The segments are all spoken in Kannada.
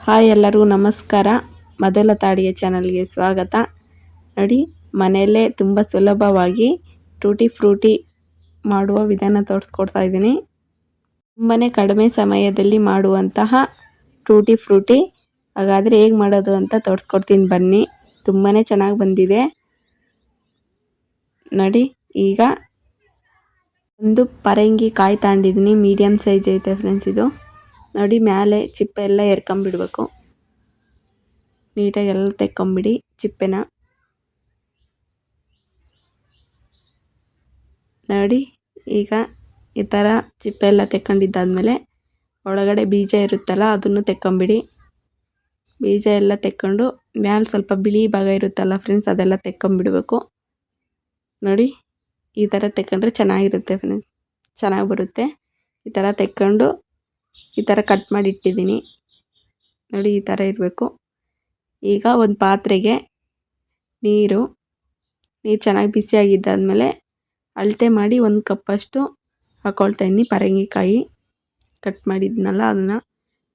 ಹಾಯ್ ಎಲ್ಲರಿಗೂ ನಮಸ್ಕಾರ. ಮೊದಲ ತಾಡಿಯ ಚಾನಲ್ಗೆ ಸ್ವಾಗತ. ನೋಡಿ, ಮನೆಯಲ್ಲೇ ತುಂಬ ಸುಲಭವಾಗಿ ಟೂಟಿ ಫ್ರೂಟಿ ಮಾಡುವ ವಿಧಾನ ತೋರಿಸ್ಕೊಡ್ತಾ ಇದ್ದೀನಿ. ತುಂಬಾ ಕಡಿಮೆ ಸಮಯದಲ್ಲಿ ಮಾಡುವಂತಹ ಟೂಟಿ ಫ್ರೂಟಿ. ಹಾಗಾದರೆ ಹೇಗೆ ಮಾಡೋದು ಅಂತ ತೋರಿಸ್ಕೊಡ್ತೀನಿ ಬನ್ನಿ. ತುಂಬಾ ಚೆನ್ನಾಗಿ ಬಂದಿದೆ ನೋಡಿ. ಈಗ ಒಂದು ಪರಂಗಿ ಕಾಯಿ ತಗೊಂಡಿದ್ದೀನಿ, ಮೀಡಿಯಮ್ ಸೈಜ್ ಐತೆ ಫ್ರೆಂಡ್ಸ್. ಇದು ನೋಡಿ, ಮೇಲೆ ಚಿಪ್ಪೆ ಎಲ್ಲ ಎರ್ಕೊಂಬಿಡ್ಬೇಕು. ನೀಟಾಗಿ ಎಲ್ಲ ತೆಕ್ಕೊಂಬಿಡಿ ಚಿಪ್ಪೆನ. ನೋಡಿ, ಈಗ ಈ ಥರ ಚಿಪ್ಪೆ ಎಲ್ಲ ತೆಕ್ಕೊಂಡಿದ್ದಾದಮೇಲೆ ಒಳಗಡೆ ಬೀಜ ಇರುತ್ತಲ್ಲ ಅದನ್ನು ತೆಕ್ಕೊಂಬಿಡಿ. ಬೀಜ ಎಲ್ಲ ತೆಕ್ಕೊಂಡು ಮ್ಯಾಲೆ ಸ್ವಲ್ಪ ಬಿಳಿ ಭಾಗ ಇರುತ್ತಲ್ಲ ಫ್ರೆಂಡ್ಸ್, ಅದೆಲ್ಲ ತೆಕ್ಕೊಂಬಿಡ್ಬೇಕು. ನೋಡಿ, ಈ ಥರ ತೆಕ್ಕೊಂಡ್ರೆ ಚೆನ್ನಾಗಿರುತ್ತೆ ಫ್ರೆಂಡ್ಸ್, ಚೆನ್ನಾಗಿ ಬರುತ್ತೆ. ಈ ಥರ ತೆಕ್ಕೊಂಡು ಈ ಥರ ಕಟ್ ಮಾಡಿ ಇಟ್ಟಿದ್ದೀನಿ ನೋಡಿ. ಈ ಥರ ಇರಬೇಕು. ಈಗ ಒಂದು ಪಾತ್ರೆಗೆ ನೀರು ಚೆನ್ನಾಗಿ ಬಿಸಿಯಾಗಿದ್ದಾದಮೇಲೆ ಅಳತೆ ಮಾಡಿ 1 ಕಪ್ಪಷ್ಟು ಹಾಕ್ಕೊಳ್ತಾ ಇದ್ದೀನಿ. ಪರಂಗಿಕಾಯಿ ಕಟ್ ಮಾಡಿದ್ನಲ್ಲ ಅದನ್ನು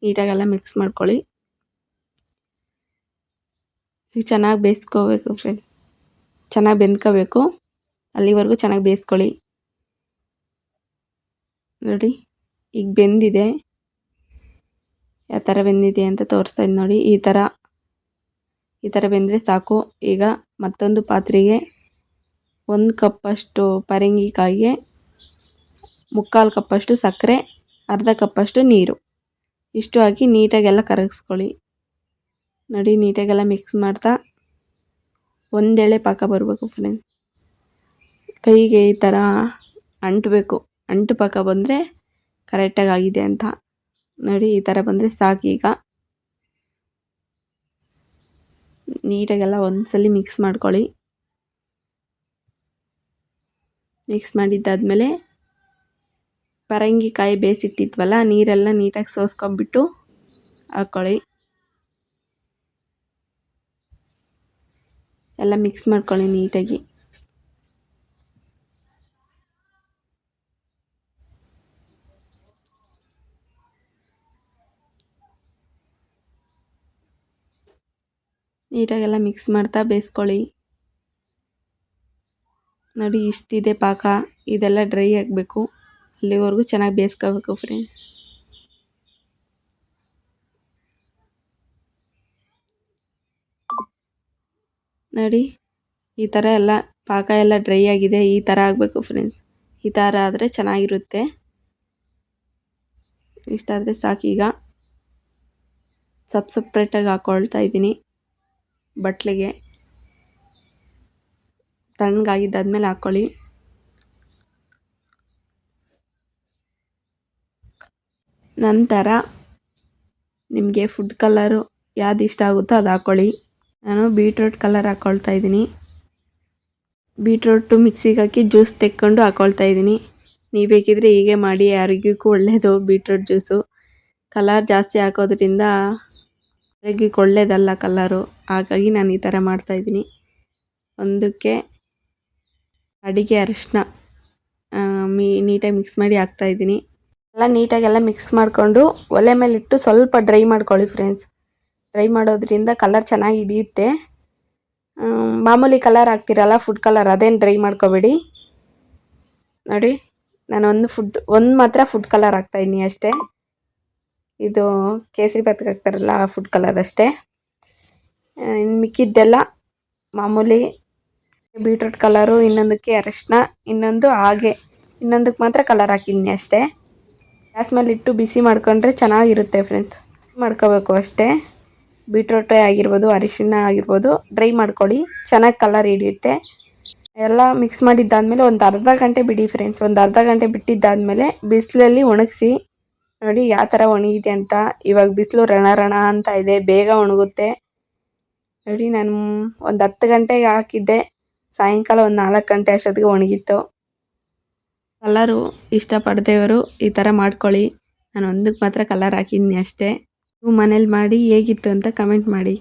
ನೀಟಾಗೆಲ್ಲ ಮಿಕ್ಸ್ ಮಾಡ್ಕೊಳ್ಳಿ. ಈಗ ಚೆನ್ನಾಗಿ ಬೇಯಿಸ್ಕೋಬೇಕು ಫ್ರೆಂಡ್ಸ್, ಚೆನ್ನಾಗಿ ಬೆಂದ್ಕೋಬೇಕು. ಅಲ್ಲಿವರೆಗೂ ಚೆನ್ನಾಗಿ ಬೇಯಿಸ್ಕೊಳ್ಳಿ. ನೋಡಿ, ಈಗ ಬೆಂದಿದೆ. ಯಾವ ಥರ ಬೆಂದಿದೆ ಅಂತ ತೋರಿಸ್ತಾ ಇದ್ದೀನಿ ನೋಡಿ. ಈ ಥರ ಬೆಂದರೆ ಸಾಕು. ಈಗ ಮತ್ತೊಂದು ಪಾತ್ರೆಗೆ 1 ಕಪ್ಪಷ್ಟು ಪರಂಗಿಕಾಯಿಗೆ 3/4 ಕಪ್ಪಷ್ಟು ಸಕ್ಕರೆ, ಅರ್ಧ ಕಪ್ಪಷ್ಟು ನೀರು, ಇಷ್ಟು ಹಾಕಿ ನೀಟಾಗೆಲ್ಲ ಕರಗಿಸ್ಕೊಳ್ಳಿ. ನೋಡಿ, ನೀಟಾಗೆಲ್ಲ ಮಿಕ್ಸ್ ಮಾಡ್ತಾ ಒಂದೆಳೆ ಪಾಕ ಬರಬೇಕು ಫ್ರೆಂಡ್ಸ್. ಕೈಗೆ ಈ ಥರ ಅಂಟಬೇಕು. ಅಂಟು ಪಾಕ ಬಂದರೆ ಕರೆಕ್ಟಾಗಿ ಆಗಿದೆ ಅಂತ. ನೋಡಿ, ಈ ಥರ ಬಂದರೆ ಸಾಕು. ಈಗ ನೀಟಾಗೆಲ್ಲ ಒಂದ್ಸಲಿ ಮಿಕ್ಸ್ ಮಾಡ್ಕೊಳ್ಳಿ. ಮಿಕ್ಸ್ ಮಾಡಿದ್ದಾದಮೇಲೆ ಪರಂಗಿಕಾಯಿ ಬೇಯಿಸಿಟ್ಟಿದ್ವಲ್ಲ ನೀರೆಲ್ಲ ನೀಟಾಗಿ ಸೋಸ್ಕೊಂಬಿಟ್ಟು ಹಾಕ್ಕೊಳ್ಳಿ. ಎಲ್ಲ ಮಿಕ್ಸ್ ಮಾಡ್ಕೊಳ್ಳಿ ನೀಟಾಗಿ. ನೀಟಾಗೆಲ್ಲ ಮಿಕ್ಸ್ ಮಾಡ್ತಾ ಬೇಯಿಸ್ಕೊಳ್ಳಿ. ನೋಡಿ, ಇಷ್ಟಿದೆ ಪಾಕ. ಇದೆಲ್ಲ ಡ್ರೈ ಆಗಬೇಕು, ಅಲ್ಲಿವರೆಗೂ ಚೆನ್ನಾಗಿ ಬೇಯಿಸ್ಕೋಬೇಕು ಫ್ರೆಂಡ್ಸ್. ನೋಡಿ, ಈ ಥರ ಎಲ್ಲ ಪಾಕ ಎಲ್ಲ ಡ್ರೈ ಆಗಿದೆ. ಈ ಥರ ಆಗಬೇಕು ಫ್ರೆಂಡ್ಸ್. ಈ ಥರ ಆದರೆ ಚೆನ್ನಾಗಿರುತ್ತೆ. ಇಷ್ಟಾದರೆ ಸಾಕು. ಈಗ ಸಪ್ರೇಟಾಗಿ ಹಾಕ್ಕೊಳ್ತಾ ಇದ್ದೀನಿ ಬಟ್ಲಿಗೆ. ತಣ್ಣಗಾಗಿದ್ದಾದ್ಮೇಲೆ ಹಾಕ್ಕೊಳ್ಳಿ. ನಂತರ ನಿಮಗೆ ಫುಡ್ ಕಲರು ಯಾವ್ದು ಇಷ್ಟ ಆಗುತ್ತೋ ಅದು ಹಾಕ್ಕೊಳ್ಳಿ. ನಾನು ಬೀಟ್ರೂಟ್ ಕಲರ್ ಹಾಕ್ಕೊಳ್ತಾ ಇದ್ದೀನಿ. ಬೀಟ್ರೂಟು ಮಿಕ್ಸಿಗೆ ಹಾಕಿ ಜ್ಯೂಸ್ ತೆಕ್ಕೊಂಡು ಹಾಕ್ಕೊಳ್ತಾ ಇದ್ದೀನಿ. ನೀವು ಬೇಕಿದ್ರೆ ಹೀಗೆ ಮಾಡಿ, ಆರೋಗ್ಯಕ್ಕೂ ಒಳ್ಳೆಯದು ಬೀಟ್ರೂಟ್ ಜ್ಯೂಸು. ಕಲರ್ ಜಾಸ್ತಿ ಹಾಕೋದ್ರಿಂದ ಆರೋಗ್ಯಕ್ಕೆ ಒಳ್ಳೆಯದಲ್ಲ ಕಲರು. ಹಾಗಾಗಿ ನಾನು ಈ ಥರ ಮಾಡ್ತಾಯಿದ್ದೀನಿ. ಒಂದಕ್ಕೆ ಅಡಿಗೆ ಅರಿಶಿನ ನೀಟಾಗಿ ಮಿಕ್ಸ್ ಮಾಡಿ ಹಾಕ್ತಾಯಿದ್ದೀನಿ. ಎಲ್ಲ ನೀಟಾಗೆಲ್ಲ ಮಿಕ್ಸ್ ಮಾಡಿಕೊಂಡು ಒಲೆ ಮೇಲಿಟ್ಟು ಸ್ವಲ್ಪ ಡ್ರೈ ಮಾಡ್ಕೊಳ್ಳಿ ಫ್ರೆಂಡ್ಸ್. ಡ್ರೈ ಮಾಡೋದ್ರಿಂದ ಕಲರ್ ಚೆನ್ನಾಗಿ ಹಿಡಿಯುತ್ತೆ. ಮಾಮೂಲಿ ಕಲರ್ ಹಾಕ್ತಿರಲ್ಲ ಫುಡ್ ಕಲರ್, ಅದೇನು ಡ್ರೈ ಮಾಡ್ಕೋಬೇಡಿ. ನೋಡಿ, ನಾನು ಒಂದು ಮಾತ್ರ ಫುಡ್ ಕಲರ್ ಹಾಕ್ತಾಯಿದ್ದೀನಿ ಅಷ್ಟೇ. ಇದು ಕೇಸರಿ ಭಾತ್ಗೆ ಹಾಕ್ತಾರಲ್ಲ ಆ ಫುಡ್ ಕಲರ್ ಅಷ್ಟೇ. ಇನ್ನು ಮಿಕ್ಕಿದ್ದೆಲ್ಲ ಮಾಮೂಲಿ ಬೀಟ್ರೂಟ್ ಕಲರು, ಇನ್ನೊಂದಕ್ಕೆ ಅರಿಶಿನ, ಇನ್ನೊಂದಕ್ಕೆ ಮಾತ್ರ ಕಲರ್ ಹಾಕಿದ್ದೀನಿ ಅಷ್ಟೇ. ಗ್ಯಾಸ್ ಮೇಲೆ ಇಟ್ಟು ಬಿಸಿ ಮಾಡ್ಕೊಂಡ್ರೆ ಚೆನ್ನಾಗಿರುತ್ತೆ ಫ್ರೆಂಡ್ಸ್. ಮಾಡ್ಕೋಬೇಕು ಅಷ್ಟೇ. ಬೀಟ್ರೂಟೇ ಆಗಿರ್ಬೋದು, ಅರಿಶಿನ ಆಗಿರ್ಬೋದು, ಡ್ರೈ ಮಾಡ್ಕೊಳ್ಳಿ, ಚೆನ್ನಾಗಿ ಕಲರ್ ಹಿಡಿಯುತ್ತೆ. ಎಲ್ಲ ಮಿಕ್ಸ್ ಮಾಡಿದ್ದಾದಮೇಲೆ ಒಂದು ಅರ್ಧ ಗಂಟೆ ಬಿಡಿ ಫ್ರೆಂಡ್ಸ್. ಒಂದು ಅರ್ಧ ಗಂಟೆ ಬಿಟ್ಟಿದ್ದಾದಮೇಲೆ ಬಿಸಿಲಲ್ಲಿ ಒಣಗಿಸಿ. ನೋಡಿ ಯಾವ ಥರ ಒಣಗಿದೆ ಅಂತ. ಇವಾಗ ಬಿಸಿಲು ರಣ ಅಂತ ಇದೆ, ಬೇಗ ಒಣಗುತ್ತೆ. ನೋಡಿ, ನಾನು ಒಂದು 10 ಗಂಟೆಗೆ ಹಾಕಿದ್ದೆ, ಸಾಯಂಕಾಲ ಒಂದು 4 ಗಂಟೆ ಅಷ್ಟೊತ್ತಿಗೆ ಒಣಗಿತ್ತು. ಕಲರು ಇಷ್ಟಪಡ್ದೇವರು ಈ ಥರ ಮಾಡ್ಕೊಳ್ಳಿ. ನಾನು ಒಂದಕ್ಕೆ ಮಾತ್ರ ಕಲರ್ ಹಾಕಿದ್ದೀನಿ ಅಷ್ಟೇ. ನೀವು ಮನೇಲಿ ಮಾಡಿ ಹೇಗಿತ್ತು ಅಂತ ಕಮೆಂಟ್ ಮಾಡಿ.